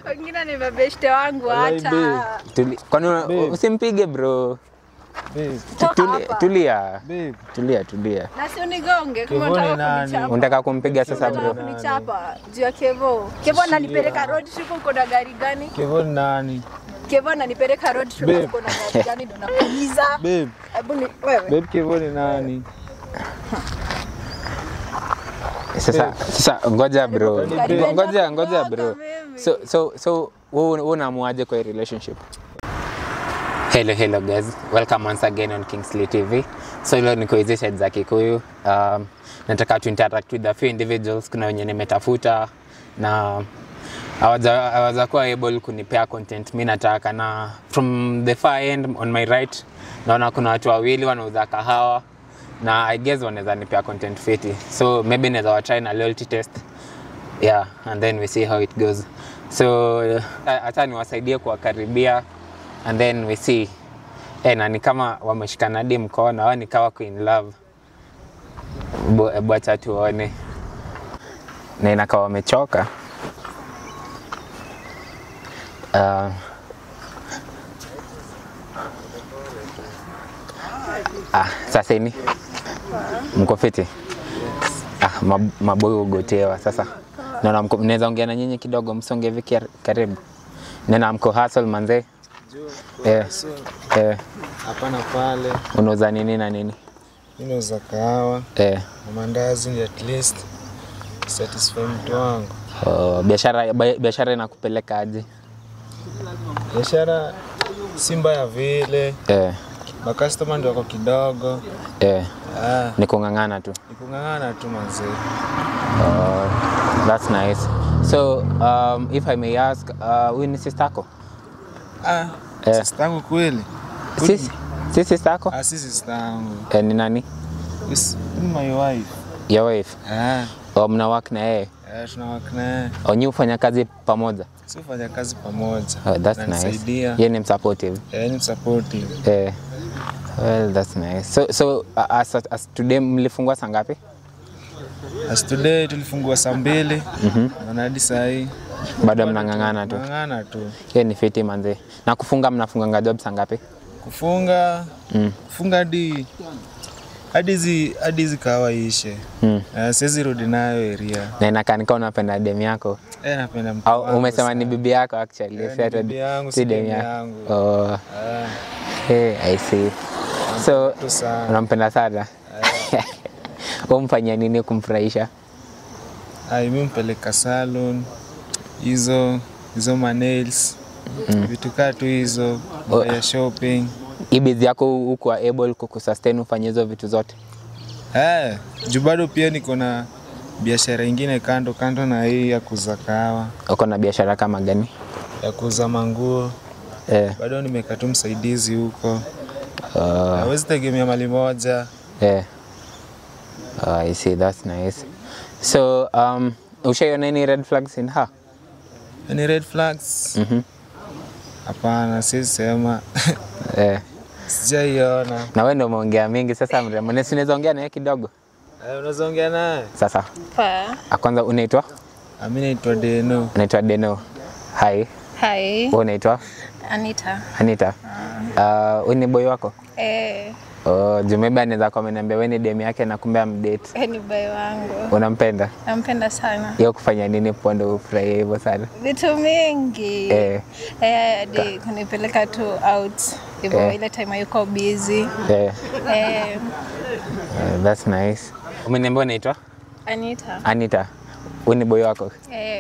Wengine ni mabeshte wangu hata. Kwani usimpige bro? Tulia. Tulia. Na si unigonge kama unataka unataka kumpiga sasa bro. Kunichapa juu ya Kevo. Kevo ananipeleka road trip uko na gari gani? Kevo nani? Kevo ananipeleka road trip uko na gari gani ndo nakuuliza? Babe. Hebu ni wewe. Babe Kevo ni nani? Sasa ngoja bro. Ngoja bro. So wewe unamuaje kwa relationship? Hello guys, welcome once again on Kingsley TV. So leo niko hizi side za Kikuyu. Nataka to interact with a few individuals. Kuna wenye nimetafuta na hawaja kuwa able kunipea content mimi nataka, na from the far end on my right naona kuna watu wawili wanauza kahawa na I guess wanaweza nipea content fiti. So maybe naweza try na loyalty test. Yeah, and then we see how it goes. So hata niwasaidie kuwakaribia and then we see. Na ni kama wameshikana hadi mkono au ni kama in love. Bwacha tuone. Na inakaa wamechoka. Sasa ni mko fiti? Maboyo ugotewa sasa. Naona mnaweza ongea na nyinyi kidogo, msonge hivi karibu. Nena mko hustle manze. Hapana pale. Unauza nini na nini? Ninauza kahawa. Mandazi ni at least satisfy mtu wangu. Biashara inakupeleka aje? Biashara si mbaya vile. Customer ndio wako kidogo. Ni kungangana tu. Manze. That's nice. So if I may ask, wewe ni sister yako? Sister yangu kweli? Sisi sister yako? Sisi sister yangu. Ni nani? Is my wife. Your wife? Mna work na yeye? Tuna work na yeye. Nyinyi ufanya kazi pamoja? Sisi ufanya kazi pamoja. That's nice. Yeye ni supportive. Ni supportive. Well, that's nice. So as today mlifungua saa ngapi? As today tulifungua saa 2. Na hadi saa hii bado mnangangana tu. Mnangangana tu. Yeye ni fiti manze. Na kufunga mnafunga job saa ngapi? Kufunga hadi hizi kahawa ishe. Siwezi rudi nayo area. Na inakaa nika unapenda dem yako? Napenda mtu. Au umesema ni bibi yako actually? Si dem yangu. I see. So unampenda sana. Umfanyia nini kumfurahisha? Mimi mpeleka salon, hizo nails, vitu katu hizo, ya shopping. Ibizi yako huko able kukusustain ufanye hizo vitu zote? Juu bado pia niko na biashara nyingine kando na hii ya kuuza kahawa. Uko na biashara kama gani? Ya kuuza manguo. Bado nimeka tu msaidizi huko. Hawezi tegemea mali moja. I see, that's nice. So ushaiona any red flags in her? Any red flags? Hapana, siwezi sema. Sijaiona. Na wewe ndio umeongea mingi sasa mrembo. Unaweza ongea naye kidogo? Unaweza ongea naye? Sasa. Kwanza unaitwa? Mimi naitwa Deno. Naitwa Deno. Hi. Hi. Unaitwa? Anita. Wewe ni boy wako? Jumebe anaweza kwa ameniambia wewe ni dem yake na kumbe amdate. Ni boy wangu. Unampenda? Nampenda sana. Yeye kufanya nini pondo ufurahie hivyo sana? Vitu mingi. Hadi kunipeleka tu out. Hivyo ile time yuko busy. That's nice. Umeniambia unaitwa? Anita. Wewe ni boy wako?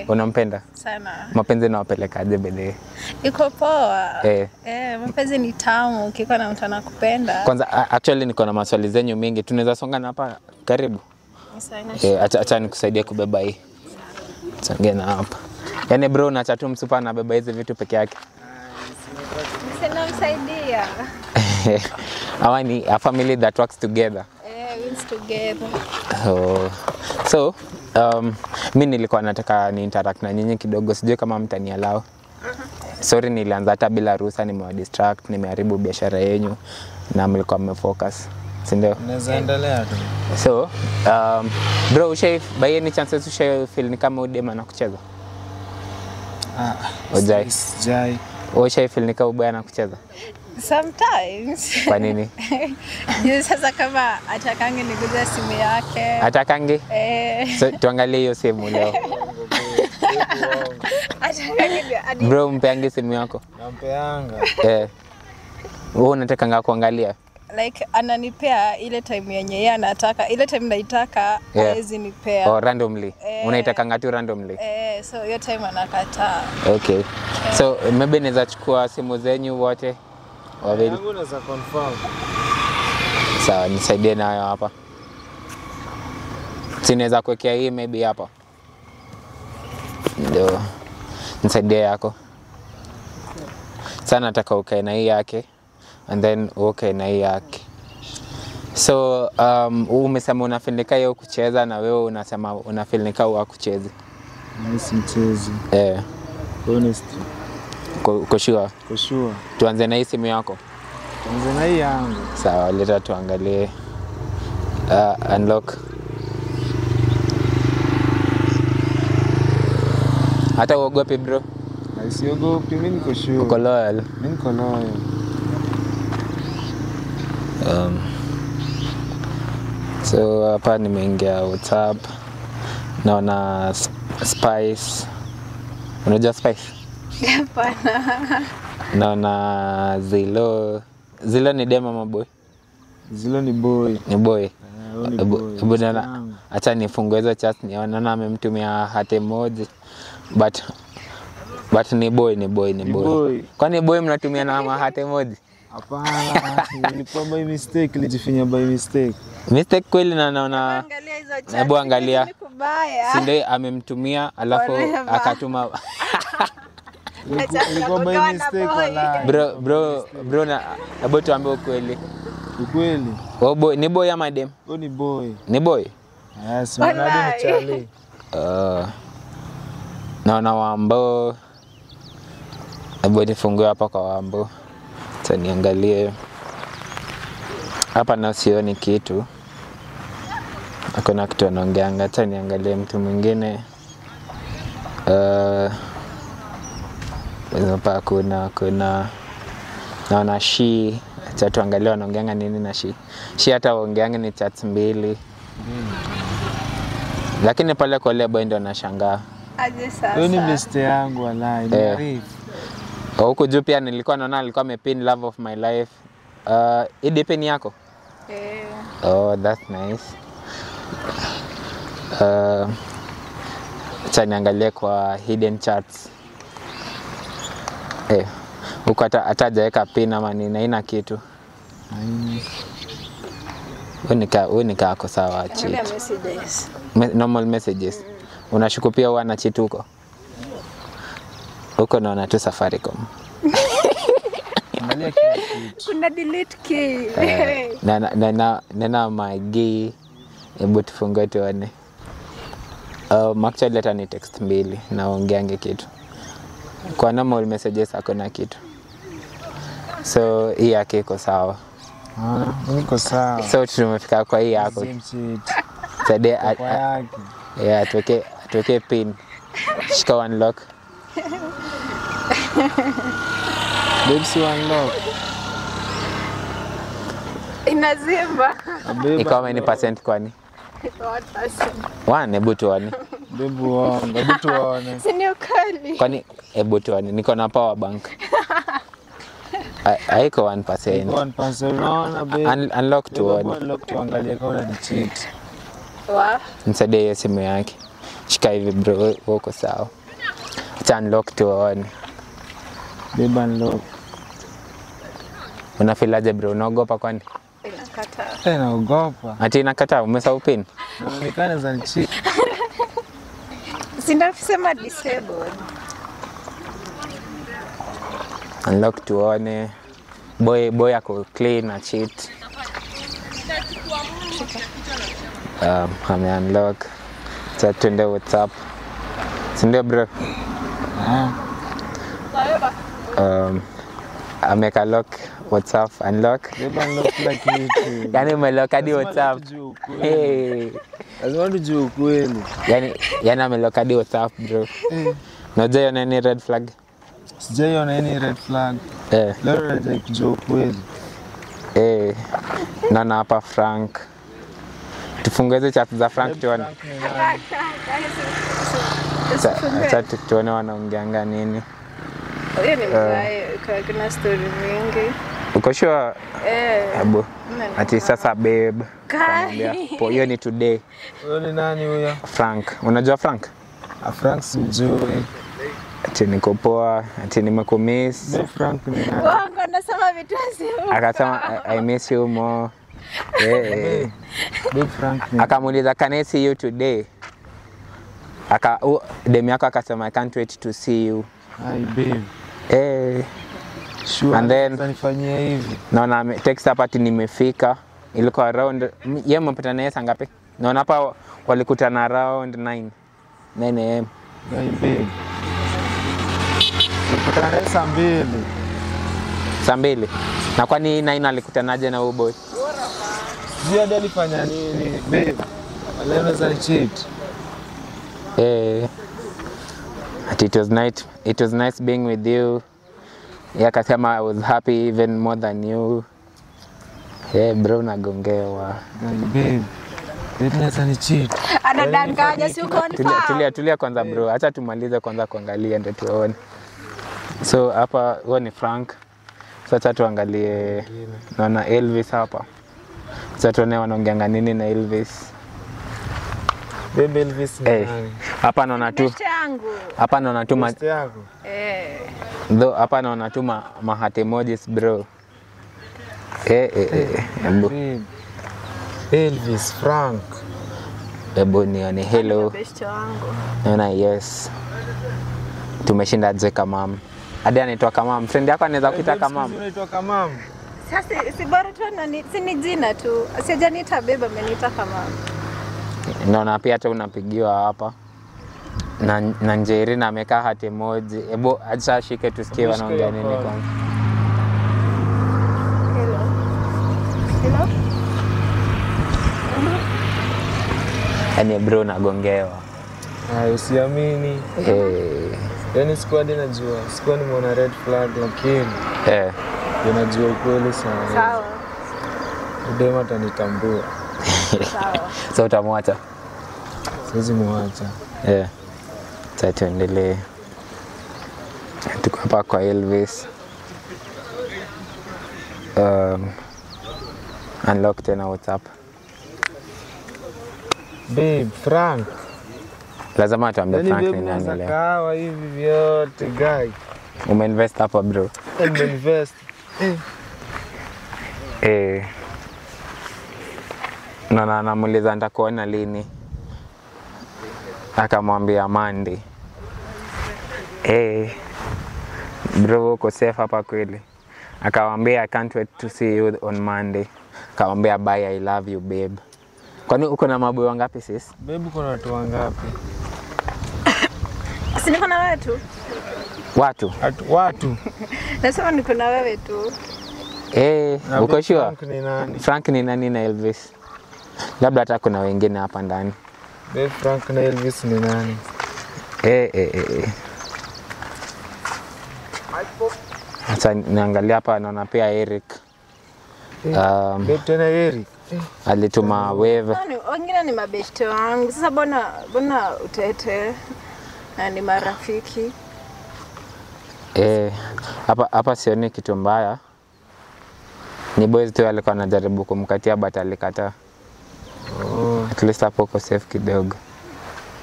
Unampenda? Sana. Mapenzi na wapelekaje bede? Iko poa. Mapenzi ni tamu ukiko na mtu anakupenda. Kwanza actually niko na maswali zenyu mingi. Tunaweza songa na hapa karibu? Acha nikusaidie kubeba hii. Songe na hapa. Yaani bro unaacha tu msupa na beba hizi vitu peke yake. Sina msaidia. Hawa ni a family that works together. Wins together. So mimi nilikuwa nataka ni interact na nyinyi kidogo, sijui kama mtaniallow. Sorry nilianza hata bila ruhusa, nimewadistract, nimeharibu biashara yenu na mlikuwa mmefocus. Si ndio? Naweza endelea tu. So bro, by any chances feel ni kama udema na kucheza? Ujai. Sijai. Usha feel nika ubaya na kucheza? Sometimes. Kwa nini? Juu sasa kama atakangi niguze simu yake. Atakangi? So tuangalie hiyo simu leo. Bro, mpeangi simu yako? Nampeanga. Wewe unatakanga kuangalia? Like ananipea ile time yenye yeye anataka, ile time naitaka hawezi nipea. Oh, randomly. Unaitakanga tu randomly. So hiyo time anakataa. Okay. So maybe naweza chukua simu zenyu wote wawili. Yangu naweza confirm. Sawa, nisaidie nayo hapa. Sinaweza kuwekea hii maybe hapa. Ndio. Nisaidie yako. Sana nataka ukae na hii yake and then ukae na hii yake. So umesema unafilika hiyo kucheza na wewe unasema unafilika huwa kuchezi. Mimi si mchezi. Honestly. Koshua. Koshua. Tuanze na hii simu yako. Tuanze na hii yangu. Sawa, leta tuangalie. Unlock. Hata uogopi bro? Siogopi, mimi niko sure. Uko loyal? Mimi niko loyal. So hapa nimeingia WhatsApp. Naona Spice. Unajua Spice? Hapana. Naona Zilo. Zilo ni dema maboy? Zilo ni boy. Ni boy. Hebu acha nifungue hizo chat niona amemtumia hati emoji. But ni boy. Kwani boy mnatumia na hati emoji? Hapana, nilikuwa by mistake, nilijifinya by mistake. Mistake kweli na naona. Angalia hizo chat. Hebu angalia. Si ndio amemtumia alafu akatuma. Nilikuwa by mistake wala. Bro na hebu tuambie ukweli. Ukweli? Boy ni boy ama dem? Ni boy. Ni boy? Yes, mwanadamu ni Charlie. Naona Wambo. Hebu nifungue hapa kwa Wambo. Acha niangalie. Hapa na sioni kitu. Hakuna kitu anaongeanga. Acha niangalie mtu mwingine. Hapa kuna naona she. Acha tuangalie wanaongeanga nini na she. She hata waongeanga ni chats mbili. Lakini pale kwa lebo ndio nashangaa. Aje sasa. Hiyo ni beste yangu wallahi, ni Arif. Huko juu pia nilikuwa naona alikuwa amepin love of my life. Hii pin yako? Oh, that's nice. Acha niangalie kwa hidden chats. Huko atajaweka pin ama nini, haina kitu. Unika ako sawa cheat. Messages. Normal messages. Unashuku pia wana cheat huko? Huko naona tu Safaricom. Angalia kila kitu. Kuna delete key. Na magi. Hebu tufungue tuone. Actually leta ni text mbili naongeange kitu. Kwa normal messages hakuna kitu. So hii yake iko sawa. Niko sawa. So tumefika kwa hii yako. Sade kwa yake. Yeah, tuweke pin. Shika unlock. Babes unlock. Inazimba. Ikawa ni percent kwani? 1%. Hebu tuone. Hebu tuone. Si ni ukali. Kwani hebu tuone. Niko na power bank. Haiko 1%. 1% unaona babe. Unlock tuone. Unlock tuangalie kama ni cheat. Nisaidie hiyo simu yake. Shika hivi bro, uko sawa. Acha unlock tuone. Babe unlock. Unafilaje bro? Unaogopa kwani? Inakataa. Naogopa. Ati inakataa, umesahau pin? Inaonekana za cheat. Sindasema disabled. Unlock tuone. Boy ako clean na cheat. Ame unlock. Sasa tuende WhatsApp. Sindio bro? Ameka lock WhatsApp unlock. Unlock kila kitu. Yani umelock hadi WhatsApp. Lazima tujue ukweli. Yani amelock hadi WhatsApp bro. Unajua any red flag? Sijaiona any red flag. Leo nataka kujua kweli. Na hapa Frank. Tufungue hizo chat za Frank tuone. Acha tuone wanaongeanga nini. Huyo ni mzae, kuna story mingi. Uko sure? Abo. Ati sasa babe. Po hiyo ni today. Huyo ni nani huyo? Frank. Unajua Frank? Frank sijui. Ati niko poa, ati nimekumiss. Frank ni nani? Wangu anasema vitu sio. Akasema I miss you more. Big Frank. Akamuuliza can I see you today? Demu yako akasema I can't wait to see you. Hi babe. Sure. And then nifanyia hivi. Naona text hapa ati nimefika. Ilikuwa around yeye mpata naye saa ngapi? Naona hapa walikutana around 9 am. Hi babe. Mpata naye saa 2. Na kwani 9 alikutanaje na huyo boy? Sijui hadi alifanya nini babe. Leo za cheat. It was nice being with you. Akasema I was happy even more than you. Bro nagongewa. Babe. Let's ni cheat. Anadanganya si confirm. Tulia kwanza bro. Acha tumalize kwanza kuangalia ndio tuone. So hapa huo ni Frank. Sasa tuangalie naona Elvis hapa. Sasa tuone wanaongeanga nini na Elvis. Baby Elvis ni nani? Hapa naona tu. Hapa naona tu Though hapa naona tu heart emojis bro. Elvis Frank. Nione hello. Naona yes. Tumeshinda je Kamam. Hadi anaitwa Kamam. Friend yako anaweza kuita Kamam. Anaitwa Kamam. Sasa si bora tu si ni jina tu. Sijaniita beba ameniita Kamam. Naona pia hata unapigiwa hapa. Na Njeri na amekaa heart emoji. Hebu acha shike tusikie wanaongea nini kwanza. Hello. Yaani bro nagongewa. Usiamini. Yaani squad najua. Squad nimeona red flag lakini. Unajua ukweli sana. Sawa. Dema atanitambua. Sawa. So utamwacha? Siwezi muacha. Sasa tuendelee. Tuko hapa kwa Elvis. Unlock tena WhatsApp. Babe, Frank. Lazima tuambie Frank ni nani leo. Kawa hivi vyote guy. Umeinvest hapa bro. Umeinvest. Na namuuliza nitakuona lini. Akamwambia Monday. Bro uko safe hapa kweli. Akamwambia I can't wait to see you on Monday. Akamwambia bye I love you babe. Kwani uko na maboy wangapi sis? Babe uko na watu wangapi? Si niko na wewe tu. Watu. Nasema niko na wewe tu. Uko sure? Frank ni nani? Frank ni nani na Elvis? Labda hata kuna wengine hapa ndani. Babe Frank na Elvis ni nani? Sasa niangalia hapa naona pia Eric. Babe tena Eric. Alituma wave. Wengine ni mabeshte wangu. Sasa bona utete na ni marafiki. Hapa sioni kitu mbaya. Ni boys tu alikuwa anajaribu kumkatia but alikataa. At least hapo uko safe kidogo.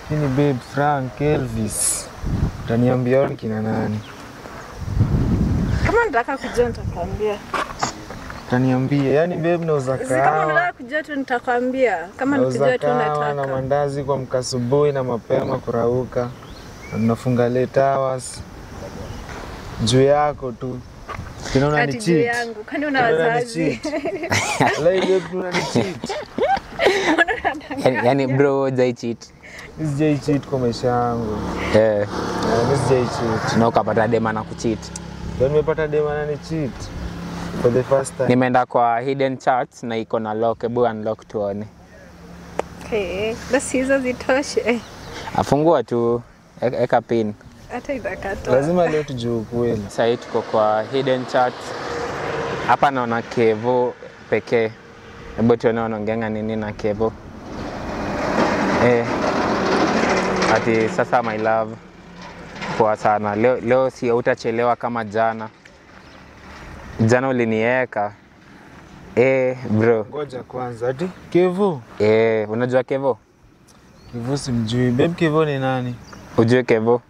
Hini babe Frank Elvis. Utaniambia wao kina nani? Kama nataka kujua nitakwambia. Utaniambia. Yaani babe nauza kahawa. Kama nataka kujua tu nitakwambia. Kama nikijua tu nataka. Na mandazi kwa mkasubuhi na mapema kurauka. Na tunafunga late hours. Juu yako tu. Kina unani cheat. Juu yangu. Kwani una wazazi? Like unani cheat. Yaani bro jai cheat. Sijai cheat kwa maisha yangu. Sijai cheat. Na ukapata dema na kucheat. Ndio nimepata dema na ni cheat. For the first time. Nimeenda kwa hidden charts na iko na lock, hebu unlock tuone. Basi hizo zitoshe. Afungua tu, eka pin. hata itakata. Lazima leo tujue ukweli. Sasa hii tuko kwa hidden chat. Hapa naona Kevo pekee. Hebu tuone wanaongeanga nini na Kevo. Ati sasa my love. Poa sana. Leo si utachelewa kama jana. Jana ulinieka. Bro. Ngoja kwanza ati Kevo. Unajua Kevo? Kevo simjui. Babe Kevo ni nani? Ujue Kevo?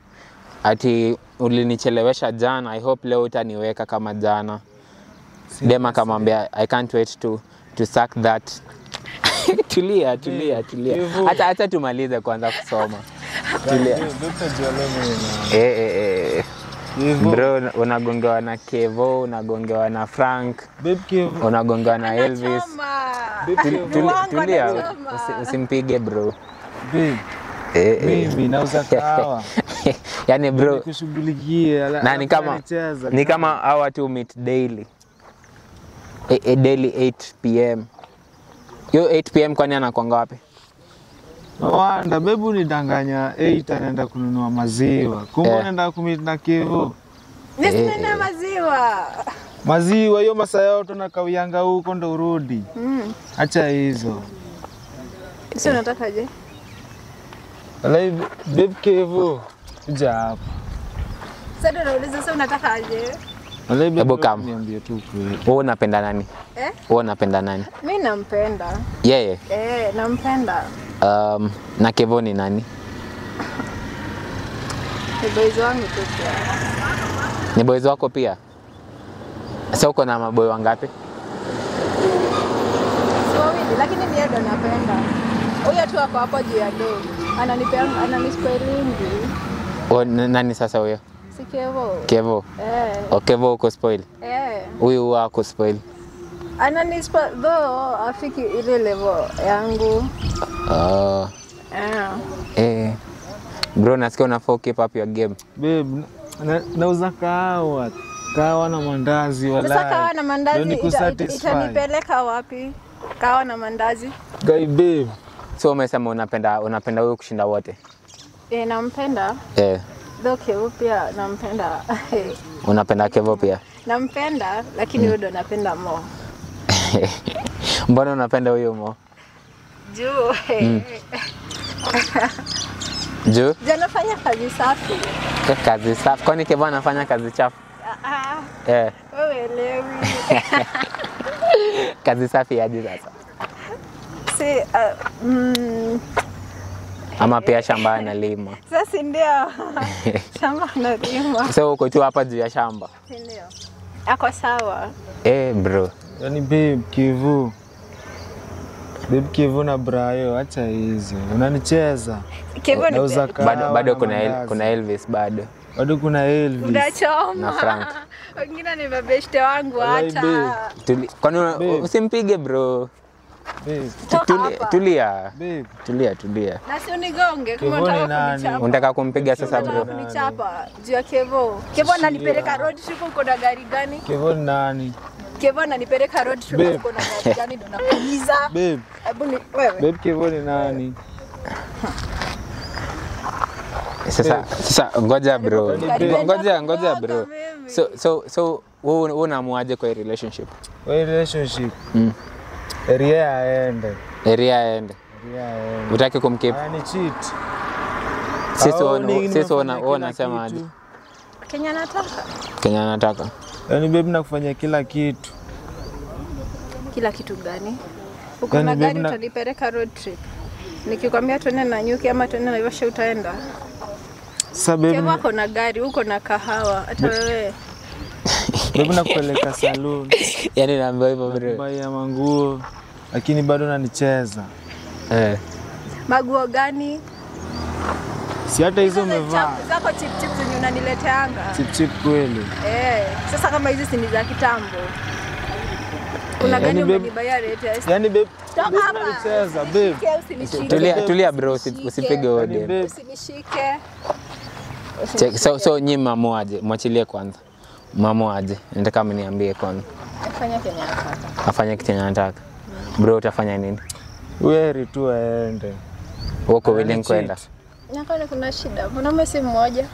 Ati ulinichelewesha jana. I hope leo utaniweka kama jana. Dema kamwambia I can't wait to suck that. Tulia. Acha tumalize kwanza kusoma. Tulia. Bro, unagongewa na Kevo, unagongewa na Frank. Babe Kevo. Unagongewa na Elvis. Tulia, usimpige bro. Babe. Mimi nauza kahawa. Yani bro, nikushughulikie. Na ni kama hawa tu meet daily. Daily 8 PM. Yo 8 PM kwani anakuanga wapi? Wanda, bebu nidanganya 8 anaenda kununua maziwa. Kumbe anaenda kumit na Kevo. Nisina maziwa. Maziwa hiyo masaa yote na kawianga huko ndo urudi. Acha hizo. Sio unataka je? Alai babe Kevo. Kuja hapa. Sasa nauliza sasa unataka aje? Alai babe niambie tu kweli. Wewe unapenda nani? Wewe unapenda nani? Mimi nampenda. Yeye? Nampenda. Na Kevo ni nani? Ni boys wangu tu pia. Ni boys wako pia? Sasa uko na maboy wangapi? Wawili, lakini mimi ndo napenda. Huyo tu hapo hapo juu ya do. Ananispoilingi. Nani sasa huyo? Si Kevo. Kevo? Kevo uko spoil? Huyu wako spoil? Ananispoil though afiki ile level yangu. Bro, nasikia unafaa keep up your game. Babe, nauza kahawa na mandazi wala. Sasa kahawa na mandazi itanipeleka wapi? Kahawa na mandazi? Guy babe. So umesema unapenda huyu kushinda wote? Nampenda. Though Kevo pia nampenda. Unapenda Kevo pia? Nampenda, lakini huyo ndo napenda more. Mbona unapenda huyo more? Juu anafanya kazi safi. Kazi safi? Kwani Kevo anafanya kazi chafu? Wewe elewi. Kazi safi aje sasa? Ama pia shamba analima? Sasa ndio. Shamba analima. So uko tu hapa juu ya shamba? Ndio. Ako sawa. Bro. Yani babe Kevo. Babe Kevo na Brayo, acha hizo. Unanicheza. Kevo ni bado kuna Elvis bado. Bado kuna Elvis. Unachoma. Na Frank. Wengine ni mabeshte wangu hata. Kwani usimpige bro. Tulia. Babe. Tulia. Na si unigonge kama unataka kunichapa. Unataka kumpiga sasa bro? Kunichapa juu ya Kevo. Kevo ananipeleka road trip uko na gari gani? Kevo ni nani? Kevo ananipeleka road trip uko na gari gani ndo nakuuliza? Babe. Hebu ni wewe. Babe Kevo ni nani? Sasa ngoja bro. Ngoja bro. So wewe unamuaje kwa relationship? Kwa relationship. Area aende. Utaki kumkeep? Ani cheat. Sisi unasema aje? Kenya nataka. Yaani babe nakufanyia kila kitu. Kila kitu gani? Uko na gari utanipeleka road trip. Nikikwambia tuende na Nyuki ama tuende na Naivasha utaenda? Sasa babe Kevo uko na gari, uko na kahawa, hata wewe. Babe nakupeleka salon. Yaani naambia hivyo bro. Baya manguo. Lakini bado unanicheza. Maguo gani? Si hata hizo umevaa. Zako chip zenye unanileteanga. Chip kweli. Sasa kama hizi si ni za kitambo. Kuna gani umenibaya rate? Yaani babe, unanicheza babe. Tulia bro, usipige ode. Usinishike. So nyinyi mamoaje? Mwachilie kwanza. Mamoaje? Nataka mniambie kwanza. Afanye kitu anataka. Bro utafanya nini? Wewe tu aende. Uko willing kwenda? Nyakani kuna shida. Mwanaume si mmoja.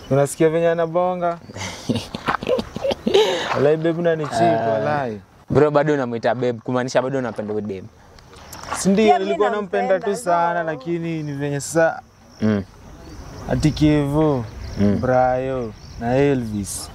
Unasikia venye anabonga? Walai babe unanichip walai. Bro bado unamuita babe kumaanisha bado unapenda huyo dem. Si ndio nilikuwa nampenda tu sana lakini ni venye sasa ati Kevo, Brayo na Elvis.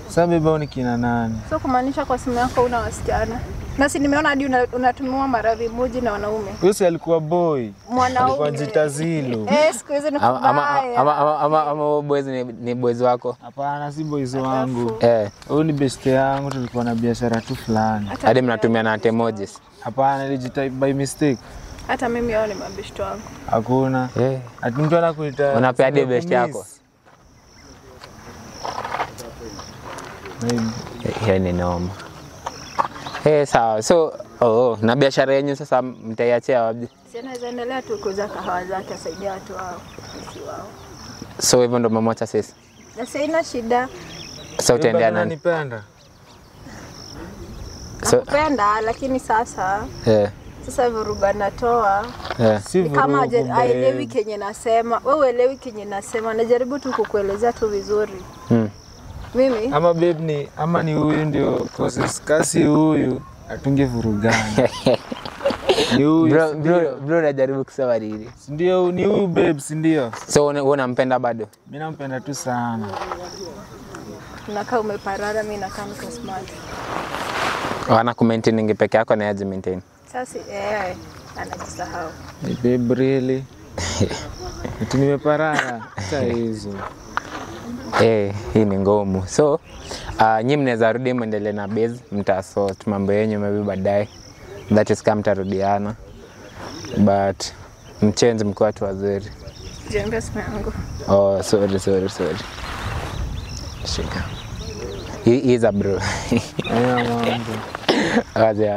Sasa beba ni kina nani? So kumaanisha kwa simu yako una wasichana. Na si nimeona hadi unatumiwa mara emoji na wanaume. Huyo si alikuwa boy. Mwanaume. Alikuwa Jitazilo. Siku hizi ni kubaya. Ama boys ni boys wako? Hapana si boys wangu. Huyo ni best yangu tulikuwa na biashara tu fulani. Hadi mnatumia na emojis? Hapana nilijitype by mistake. Hata mimi hao ni mabeshto wangu. Hakuna. Ati mtu anakuita. Unapea hadi best yako? Hiyo ni noma. Sawa. So, na biashara yenyu sasa mtaiachia wapi? Sasa endelea tu kuuza kahawa zake asaidia watu wao, sisi wao. So hivyo ndo mmoja sasa. Na sasa ina shida. So utaendea nani? Unanipenda? Nakupenda lakini sasa sasa vuruga natoa. Si vuruga. Kama haelewi kenye nasema. Wewe uelewi kenye nasema. Najaribu tu kukuelezea tu vizuri. Mimi ama babe ni ama ni huyu ndio process kasi huyu atunge vurugani. Ni huyu bro najaribu kusema nini? Ndio ni huyu babe si ndio? So unampenda bado? Mimi nampenda tu sana. Unakaa umeparara mimi nakaa niko smart. Wana kumaintain peke yako na yaje maintain. Sasa anajisahau. Ni babe really. Ati nimeparara hata hizo. Hii ni ngumu. So, nyinyi mnaweza rudi muendelee na base, mtasort mambo yenu maybe baadaye. That is kama mtarudiana. But mchange mko watu wazuri. Jembe simu yangu. Sorry. Shika. He is a bro. Mambo. Wazi.